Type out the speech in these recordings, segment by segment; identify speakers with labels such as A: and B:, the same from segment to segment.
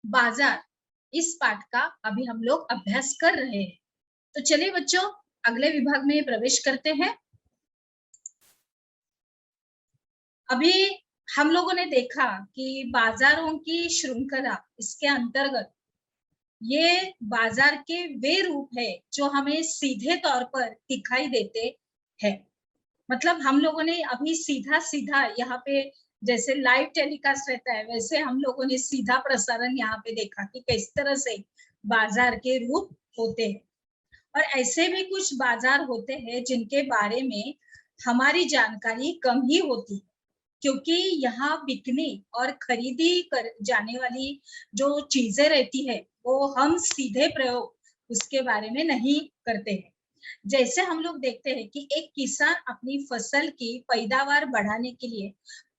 A: बाजार, इस पाठ का अभी हम लोग अभ्यास कर रहे हैं। तो चलिए बच्चों, अगले विभाग में प्रवेश करते हैं। अभी हम लोगों ने देखा कि बाजारों की श्रृंखला, इसके अंतर्गत ये बाजार के वे रूप है जो हमें सीधे तौर पर दिखाई देते हैं। मतलब हम लोगों ने अभी सीधा सीधा यहाँ पे जैसे लाइव टेलीकास्ट रहता है, वैसे हम लोगों ने सीधा प्रसारण यहाँ पे देखा कि किस तरह से बाजार के रूप होते हैं। और ऐसे भी कुछ बाजार होते हैं जिनके बारे में हमारी जानकारी कम ही होती है, क्योंकि यहाँ बिकने और खरीदी कर जाने वाली जो चीजें रहती है वो हम सीधे प्रयोग उसके बारे में नहीं करते हैं। जैसे हम लोग देखते हैं कि एक किसान अपनी फसल की पैदावार बढ़ाने के लिए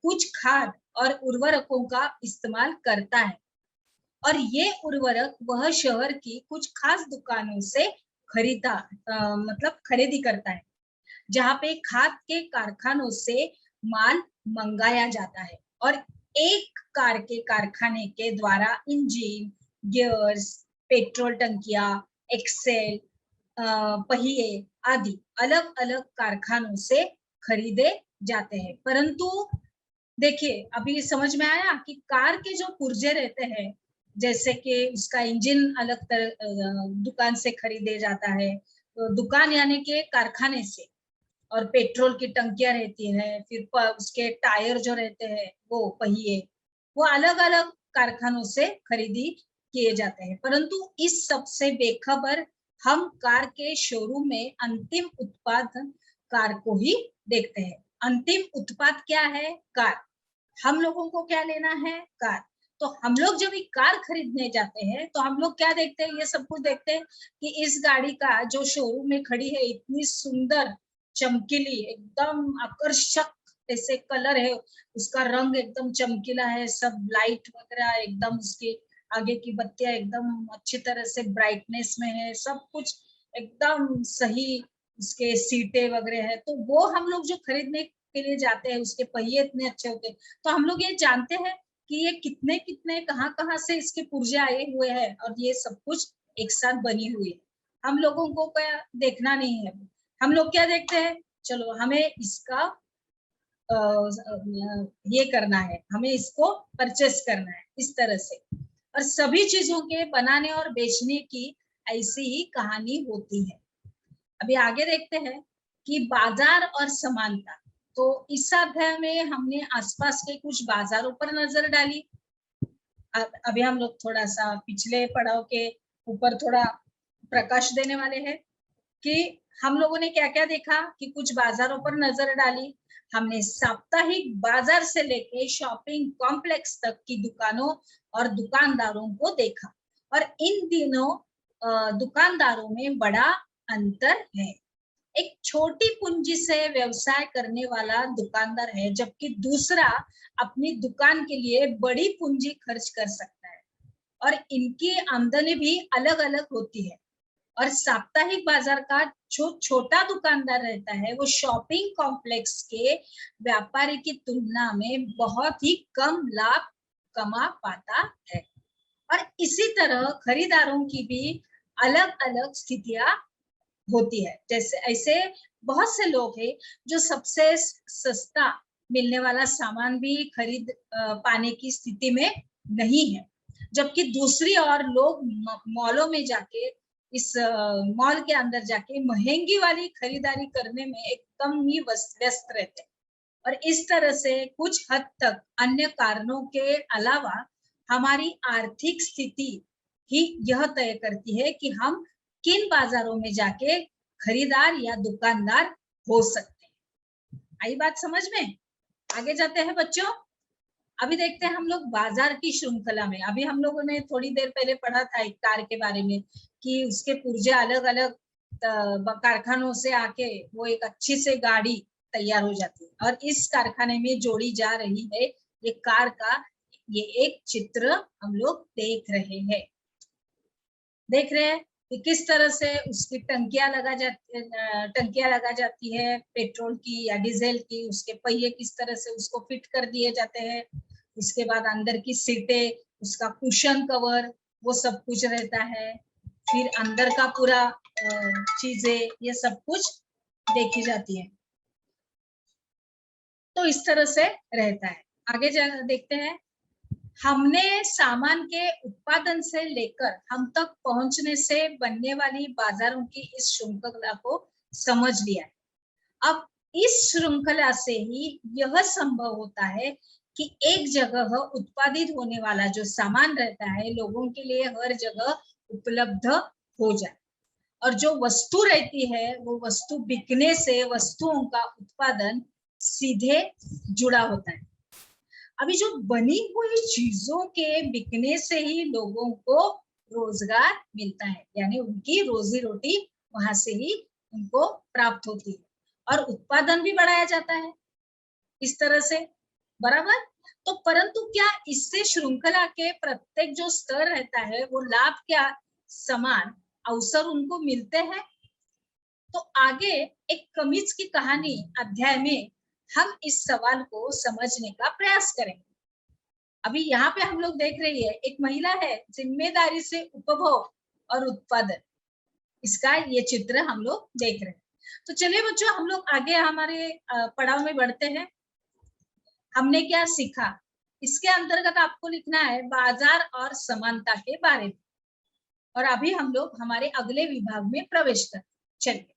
A: कुछ खाद और उर्वरकों का इस्तेमाल करता है, और ये उर्वरक वह शहर की कुछ खास दुकानों से मतलब खरीदी करता है, जहाँ पे खाद के कारखानों से माल मंगाया जाता है। और एक कार के कारखाने के द्वारा इंजन, गियर्स, पेट्रोल टंकियां, एक्सेल, पहिए आदि अलग अलग कारखानों से खरीदे जाते हैं। परंतु देखिए, अभी समझ में आया कि कार के जो पुर्जे रहते हैं, जैसे कि उसका इंजन अलग दुकान से खरीदे जाता है, तो दुकान यानी के कारखाने से, और पेट्रोल की टंकियां रहती है, फिर उसके टायर जो रहते हैं वो पहिए, वो अलग अलग कारखानों से खरीदी किए जाते हैं। परंतु इस सब से बेखबर हम कार के शोरूम में अंतिम उत्पाद कार को ही देखते हैं। अंतिम उत्पाद क्या है? कार। हम लोगों को क्या लेना है? कार। तो हम लोग जब एक कार खरीदने जाते हैं तो हम लोग क्या देखते हैं? ये सब कुछ देखते हैं कि इस गाड़ी का जो शोरूम में खड़ी है, इतनी सुंदर, चमकीली, एकदम आकर्षक ऐसे कलर है, उसका रंग एकदम चमकीला है, सब लाइट वगैरह एकदम, उसके आगे की बत्तियां एकदम अच्छी तरह से ब्राइटनेस में है, सब कुछ एकदम सही, उसके सीटें वगैरह है। तो वो हम लोग जो खरीदने के लिए जाते हैं, उसके पहिए इतने अच्छे होते हैं, तो हम लोग ये जानते हैं कि ये कितने कितने कहाँ से इसके पुर्जे आए हुए हैं, और ये सब कुछ एक साथ बनी हुई है। हम लोगों को क्या देखना नहीं है, हम लोग क्या देखते हैं? चलो हमें इसका ये करना है, हमें इसको परचेस करना है, इस तरह से। और सभी चीजों के बनाने और बेचने की ऐसी ही कहानी होती है। अभी आगे देखते हैं कि बाजार और समानता। तो इस अध्याय में हमने आसपास के कुछ बाजारों पर नजर डाली। अभी हम लोग थोड़ा सा पिछले पड़ाव के ऊपर थोड़ा प्रकाश देने वाले हैं कि हम लोगों ने क्या क्या देखा, कि कुछ बाजारों पर नजर डाली। हमने साप्ताहिक बाजार से लेके शॉपिंग कॉम्प्लेक्स तक की दुकानों और दुकानदारों को देखा, और इन दिनों दुकानदारों में बड़ा अंतर है। एक छोटी पूंजी से व्यवसाय करने वाला दुकानदार है, जबकि दूसरा अपनी दुकान के लिए बड़ी पूंजी खर्च कर सकता है, और इनकी आमदनी भी अलग अलग होती है। और साप्ताहिक बाजार का जो छोटा दुकानदार रहता है, वो शॉपिंग कॉम्प्लेक्स के व्यापारी की तुलना में बहुत ही कम लाभ कमा पाता है। और इसी तरह खरीदारों की भी अलग अलग स्थितियां होती है। जैसे ऐसे बहुत से लोग हैं जो सबसे सस्ता मिलने वाला सामान भी खरीद पाने की स्थिति में नहीं है, जबकि दूसरी ओर लोग मॉलों में जाके, इस मॉल के अंदर जाके महंगी वाली खरीदारी करने में एकदम ही व्यस्त रहते हैं। और इस तरह से कुछ हद तक अन्य कारणों के अलावा हमारी आर्थिक स्थिति ही यह तय करती है कि हम किन बाजारों में जाके खरीदार या दुकानदार हो सकते हैं। आई बात समझ में? आगे जाते हैं बच्चों। अभी देखते हैं हम लोग बाजार की श्रृंखला में। अभी हम लोगों ने थोड़ी देर पहले पढ़ा था एक कार के बारे में, कि उसके पुर्जे अलग अलग कारखानों से आके वो एक अच्छी से गाड़ी तैयार हो जाती है, और इस कारखाने में जोड़ी जा रही है ये कार का ये एक चित्र हम लोग देख रहे हैं। देख रहे हैं कि किस तरह से उसकी टंकियां लगा जाती है पेट्रोल की या डीजल की, उसके पहिए किस तरह से उसको फिट कर दिए जाते हैं। उसके बाद अंदर की सीटें उसका कुशन कवर, वो सब कुछ रहता है। फिर अंदर का पूरा चीजें, ये सब कुछ देखी जाती है। तो इस तरह से रहता है। आगे देखते हैं। हमने सामान के उत्पादन से लेकर हम तक पहुंचने से बनने वाली बाजारों की इस श्रृंखला को समझ लिया है। अब इस श्रृंखला से ही यह संभव होता है कि एक जगह उत्पादित होने वाला जो सामान रहता है लोगों के लिए हर जगह उपलब्ध हो जाए, और जो वस्तु रहती है वो वस्तु बिकने से वस्तुओं का उत्पादन सीधे जुड़ा होता है। अभी जो बनी हुई चीजों के बिकने से ही लोगों को रोजगार मिलता है, यानी उनकी रोजी रोटी वहां से ही उनको प्राप्त होती है और उत्पादन भी बढ़ाया जाता है इस तरह से, बराबर। तो परंतु क्या इससे श्रृंखला के प्रत्येक जो स्तर रहता है वो लाभ क्या समान अवसर उनको मिलते हैं? तो आगे एक कमीज की कहानी अध्याय में हम इस सवाल को समझने का प्रयास करेंगे। अभी यहाँ पे हम लोग देख रही है एक महिला है, जिम्मेदारी से उपभोग और उत्पादन, इसका ये चित्र हम लोग देख रहे हैं। तो चलिए बच्चों, हम लोग आगे हमारे पड़ाव में बढ़ते हैं। हमने क्या सीखा, इसके अंतर्गत आपको लिखना है बाजार और समानता के बारे में। और अभी हम लोग हमारे अगले विभाग में प्रवेश करते हैं। चलिए।